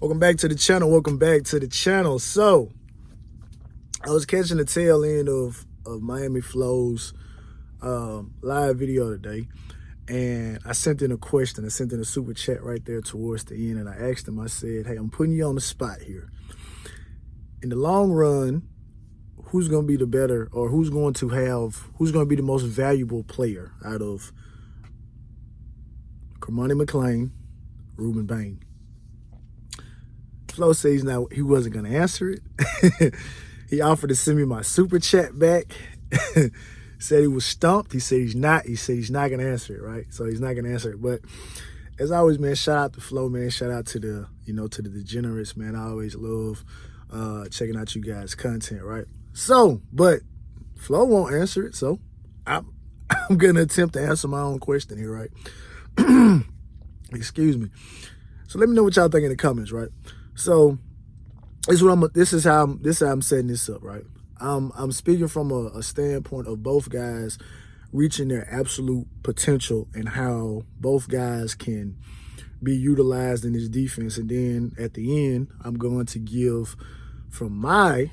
Welcome back to the channel. Welcome back to the channel. So, I was catching the tail end of Miami Flow's live video today, and I sent in a question. I sent in a super chat right there towards the end, and I asked him, I said, hey, I'm putting you on the spot here. In the long run, who's going to be the better, or who's going to be the most valuable player out of Cormani, McClain, Reuben, Bain? Flo says he wasn't going to answer it. He offered to send me my super chat back. Said he was stumped. He said he's not. He said he's not going to answer it, right? So he's not going to answer it. But as always, man, shout out to Flo, man. Shout out to the degenerates, man. I always love checking out you guys' content, right? So, but Flo won't answer it, so I'm going to attempt to answer my own question here, right? Excuse me. So let me know what y'all think in the comments, right? So this is how I'm setting this up, right? I'm speaking from a standpoint of both guys reaching their absolute potential and how both guys can be utilized in this defense. And then at the end, I'm going to give from my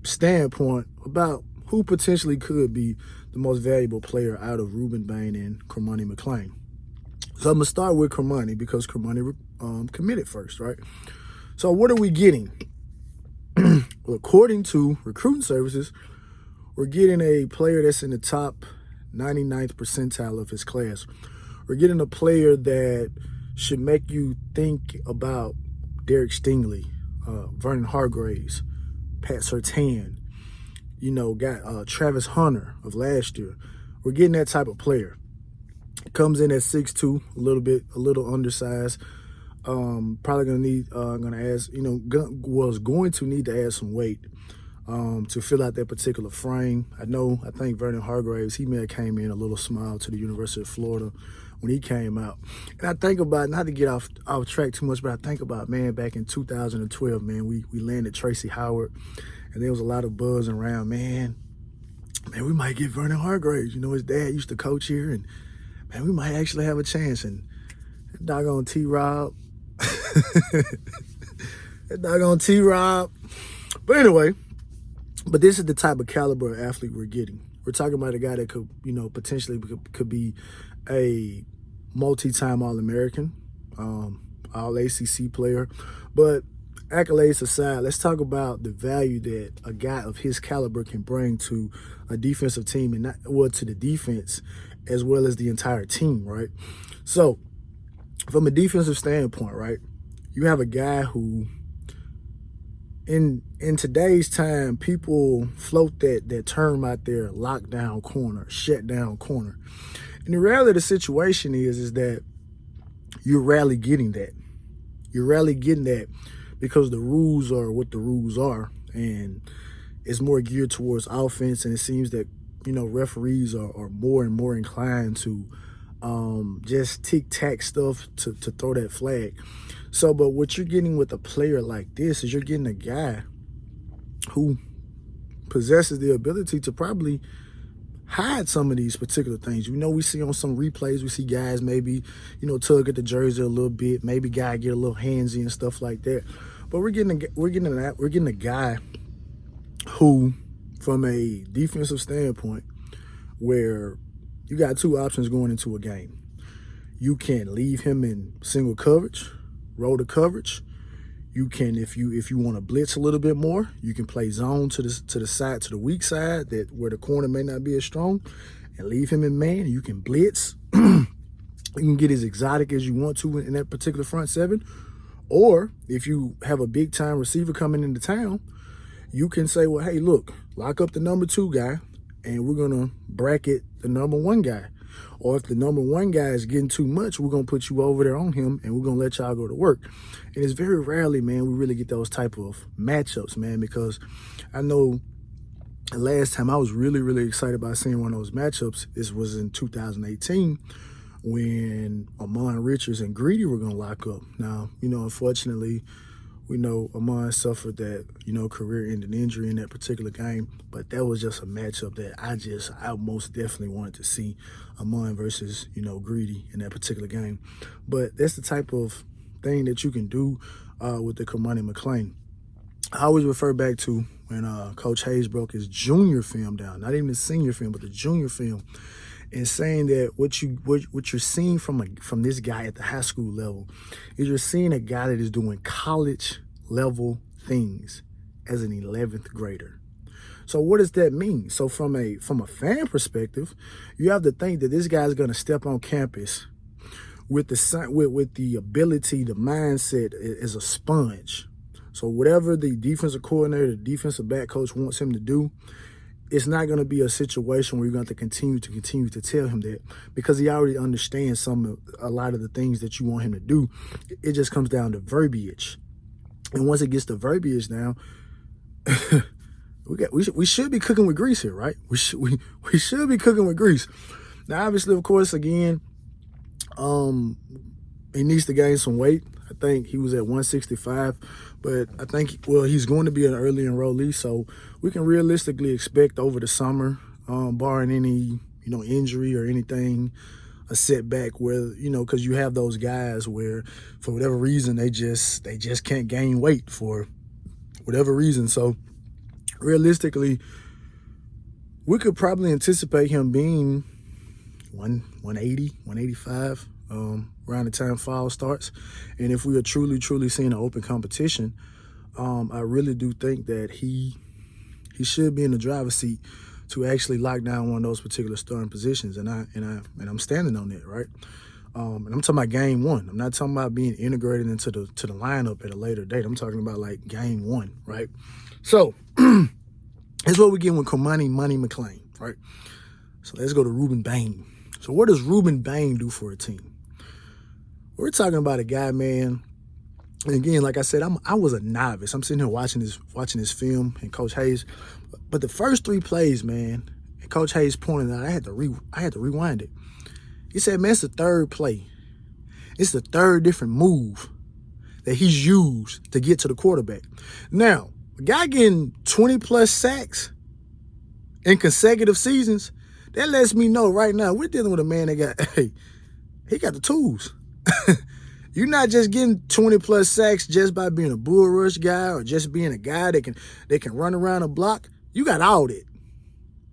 standpoint about who potentially could be the most valuable player out of Reuben, Bain, and Cormani McClain. So I'm going to start with Cormani because Cormani committed first, right? So what are we getting? According to recruiting services, we're getting a player that's in the top 99th percentile of his class. We're getting a player that should make you think about Derek Stingley, Vernon Hargraves, Pat Surtain, got Travis Hunter of last year. We're getting that type of player. Comes in at 6'2", a little undersized. Probably going to need to add some weight to fill out that particular frame. I think Vernon Hargraves, he may have came in a little small to the University of Florida when he came out. And I think about, not to get off track too much, but I think about, man, back in 2012, man, we landed Tracy Howard, and there was a lot of buzz around, man, we might get Vernon Hargraves. His dad used to coach here, and man, we might actually have a chance. And that doggone T-Rob. That doggone T-Rob. But anyway, this is the type of caliber of athlete we're getting. We're talking about a guy that could, potentially could be a multi-time All-American, All-ACC player. But accolades aside, let's talk about the value that a guy of his caliber can bring to a defensive team, and to the defense as well as the entire team, right? So from a defensive standpoint, right, you have a guy who in today's time, people float that term out there, lockdown corner, shutdown corner. And the reality of the situation is that you're rarely getting that. You're rarely getting that because the rules are what the rules are, and it's more geared towards offense. And it seems that, referees are more and more inclined to just tic-tac stuff to throw that flag. So, but what you're getting with a player like this is you're getting a guy who possesses the ability to probably hide some of these particular things. We see on some replays, we see guys maybe, tug at the jersey a little bit, maybe guy get a little handsy and stuff like that. But we're getting a guy who, from a defensive standpoint, where you got two options going into a game. You can leave him in single coverage, roll the coverage. You can, if you want to blitz a little bit more, you can play zone to the side, to the weak side, that where the corner may not be as strong, and leave him in man. You can blitz. You can get as exotic as you want to in that particular front seven. Or if you have a big time receiver coming into town, you can say, well, hey, look, lock up the number 2 guy, and we're going to bracket the number 1 guy. Or if the number 1 guy is getting too much, we're going to put you over there on him, and we're going to let y'all go to work. And it's very rarely, man, we really get those type of matchups, man, because I know the last time I was really, really excited about seeing one of those matchups, this was in 2018, when Amon Richards and Greedy were going to lock up. Now, unfortunately, we know Amon suffered that, career-ending injury in that particular game, but that was just a matchup that I most definitely wanted to see, Amon versus, Greedy in that particular game. But that's the type of thing that you can do with the Cormani McClain. I always refer back to when Coach Hayes broke his junior film down, not even his senior film, but the junior film, and saying that what you're seeing from this guy at the high school level is you're seeing a guy that is doing college level things as an 11th grader. So what does that mean? So from a fan perspective, you have to think that this guy's going to step on campus with the ability, the mindset is a sponge. So whatever the defensive coordinator, the defensive back coach wants him to do, it's not going to be a situation where you're going to continue to tell him that, because he already understands a lot of the things that you want him to do. It just comes down to verbiage. And once it gets to verbiage now, we should be cooking with grease here, right? We should be cooking with grease. Now, obviously, of course, again, he needs to gain some weight. I think he was at 165, but I think, he's going to be an early enrollee, so we can realistically expect over the summer, barring any, injury or anything, a setback where, because you have those guys where for whatever reason they just can't gain weight for whatever reason. So realistically, we could probably anticipate him being 180, 185 around the time fall starts. And if we are truly seeing an open competition, I really do think that he should be in the driver's seat to actually lock down one of those particular starting positions. And I'm standing on that, right? And I'm talking about game one. I'm not talking about being integrated into the lineup at a later date. I'm talking about like game one, right? So that's what we're getting with Cormani McClain, right? So let's go to Reuben Bain. So what does Reuben Bain do for a team? We're talking about a guy, man. And again, like I said, I was a novice. I'm sitting here watching this film and Coach Hayes. But the first 3 plays, man, and Coach Hayes pointed out, I had to rewind it. He said, man, it's the third play. It's the third different move that he's used to get to the quarterback. Now, a guy getting 20+ sacks in consecutive seasons, that lets me know right now we're dealing with a man that he got the tools. You're not just getting 20+ sacks just by being a bull rush guy or just being a guy that can run around a block. You got all that.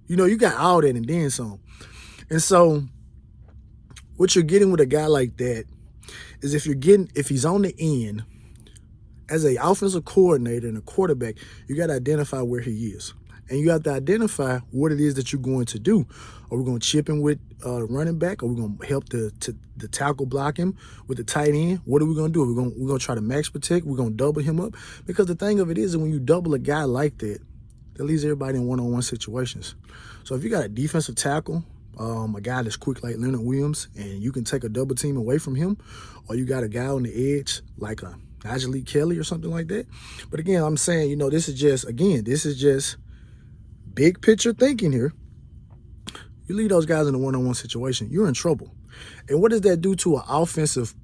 You got all that and then some. And so what you're getting with a guy like that is if he's on the end, as an offensive coordinator and a quarterback, you got to identify where he is. And you have to identify what it is that you're going to do. Are we going to chip him with running back? Are we going to help the tackle block him with the tight end? What are we going to do? We're going to try to max protect. We're going to double him up. Because the thing of it is that when you double a guy like that leaves everybody in one-on-one situations. So if you got a defensive tackle, a guy that's quick like Leonard Williams, and you can take a double team away from him, or you got a guy on the edge like a Najee Kelly or something like that. But again, I'm saying, this is just big picture thinking here. You leave those guys in a one-on-one situation, you're in trouble. And what does that do to an offensive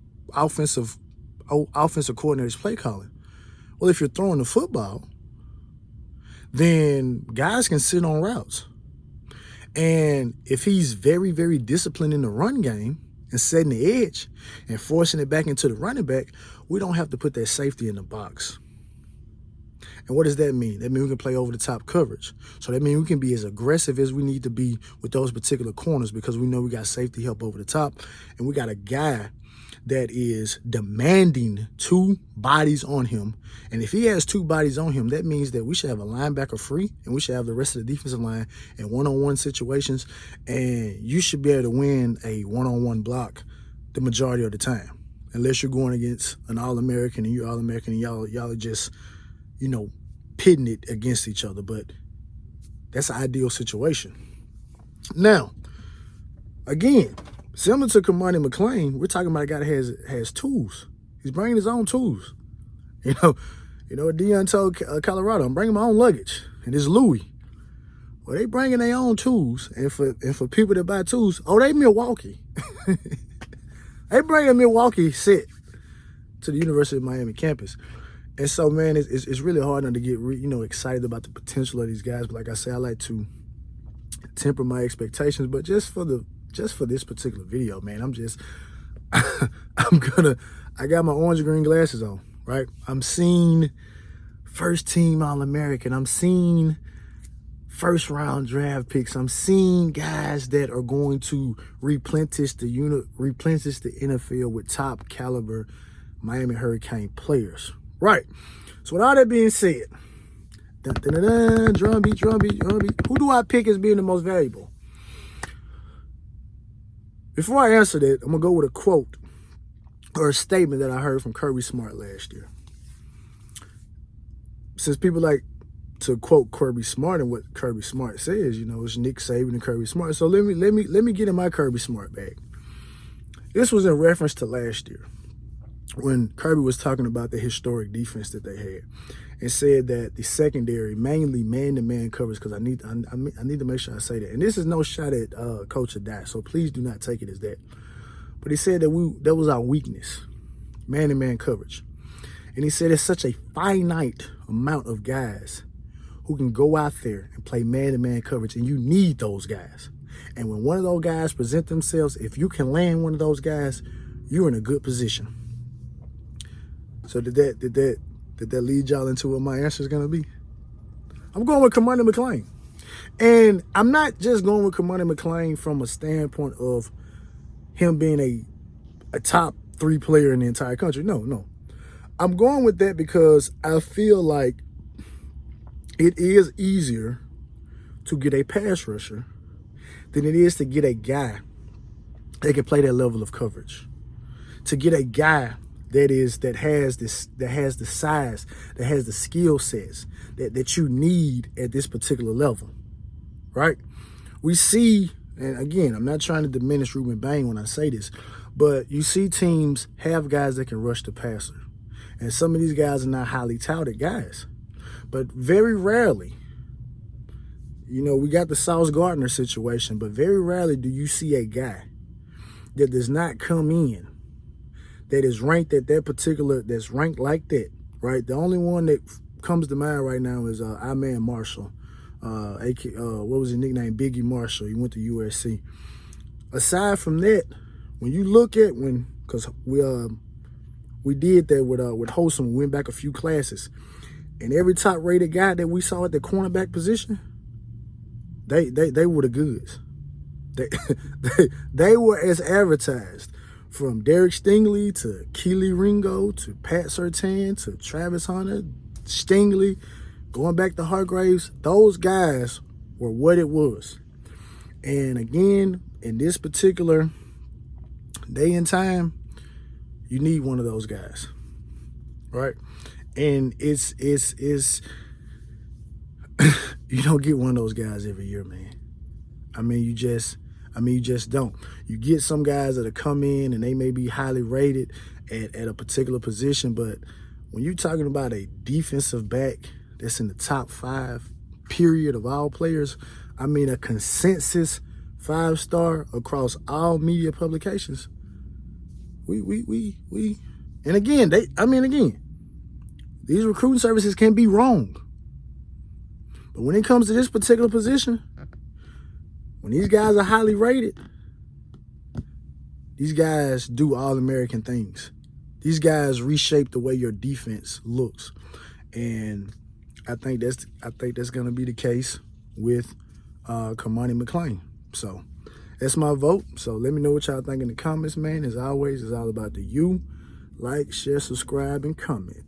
coordinator's play calling? Well, if you're throwing the football, then guys can sit on routes. And if he's very, very disciplined in the run game and setting the edge and forcing it back into the running back, we don't have to put that safety in the box. And what does that mean? That means we can play over the top coverage. So that means we can be as aggressive as we need to be with those particular corners because we know we got safety help over the top. And we got a guy that is demanding 2 bodies on him. And if he has 2 bodies on him, that means that we should have a linebacker free and we should have the rest of the defensive line in one-on-one situations. And you should be able to win a one-on-one block the majority of the time. Unless you're going against an All-American and you're All-American and y'all are just, pitting it against each other. But that's an ideal situation. Now, again, similar to Cormani McClain, we're talking about a guy that has tools. He's bringing his own tools. Deion told Colorado, I'm bringing my own luggage, and it's Louis. Well, they bringing their own tools, and for people that buy tools, they Milwaukee. They bring a Milwaukee set to the University of Miami campus. And so, man, it's really hard not to get excited about the potential of these guys. But like I say, I like to temper my expectations. But just for this particular video, man, I'm I got my orange and green glasses on, right? I'm seeing first team All-American. I'm seeing first round draft picks. I'm seeing guys that are going to replenish the NFL with top caliber Miami Hurricane players. Right. So with all that being said, drum beat. Who do I pick as being the most valuable? Before I answer that, I'm gonna go with a quote or a statement that I heard from Kirby Smart last year. Since people like to quote Kirby Smart and what Kirby Smart says, it's Nick Saban and Kirby Smart. So let me get in my Kirby Smart bag. This was in reference to last year when Kirby was talking about the historic defense that they had and said that the secondary, mainly man-to-man coverage, because I need to make sure I say that. And this is no shot at Coach Adai, so please do not take it as that. But he said that was our weakness, man-to-man coverage. And he said it's such a finite amount of guys who can go out there and play man-to-man coverage, and you need those guys. And when one of those guys present themselves, if you can land one of those guys, you're in a good position. So did that lead y'all into what my answer is going to be? I'm going with Cormani McClain. And I'm not just going with Cormani McClain from a standpoint of him being a top 3 player in the entire country. No. I'm going with that because I feel like it is easier to get a pass rusher than it is to get a guy that can play that level of coverage. To get a guy that has the size, that has the skill sets that you need at this particular level, right? We see, and again, I'm not trying to diminish Reuben Bain when I say this, but you see teams have guys that can rush the passer. And some of these guys are not highly touted guys. But very rarely, we got the Sauce Gardner situation, but very rarely do you see a guy that does not come in that is ranked at that's ranked like that, right? The only one that comes to mind right now is our man Marshall. What was his nickname? Biggie Marshall. He went to USC. Aside from that, when you look at because we did that with Wholesome, we went back a few classes, and every top rated guy that we saw at the cornerback position, they were the goods. They were as advertised. From Derek Stingley to Keely Ringo to Pat Surtain to Travis Hunter, Stingley, going back to Hargraves, those guys were what it was. And again, in this particular day and time, you need one of those guys, right? And it's you don't get one of those guys every year, man. You just don't. You get some guys that'll come in and they may be highly rated at a particular position, but when you're talking about a defensive back that's in the top 5, period, of all players, a consensus 5-star across all media publications, and again, these recruiting services can be wrong. But when it comes to this particular position, when these guys are highly rated, these guys do All-American things. These guys reshape the way your defense looks. And I think that's going to be the case with Cormani McClain. So that's my vote. So let me know what y'all think in the comments, man. As always, it's all about the you. Like, share, subscribe, and comment.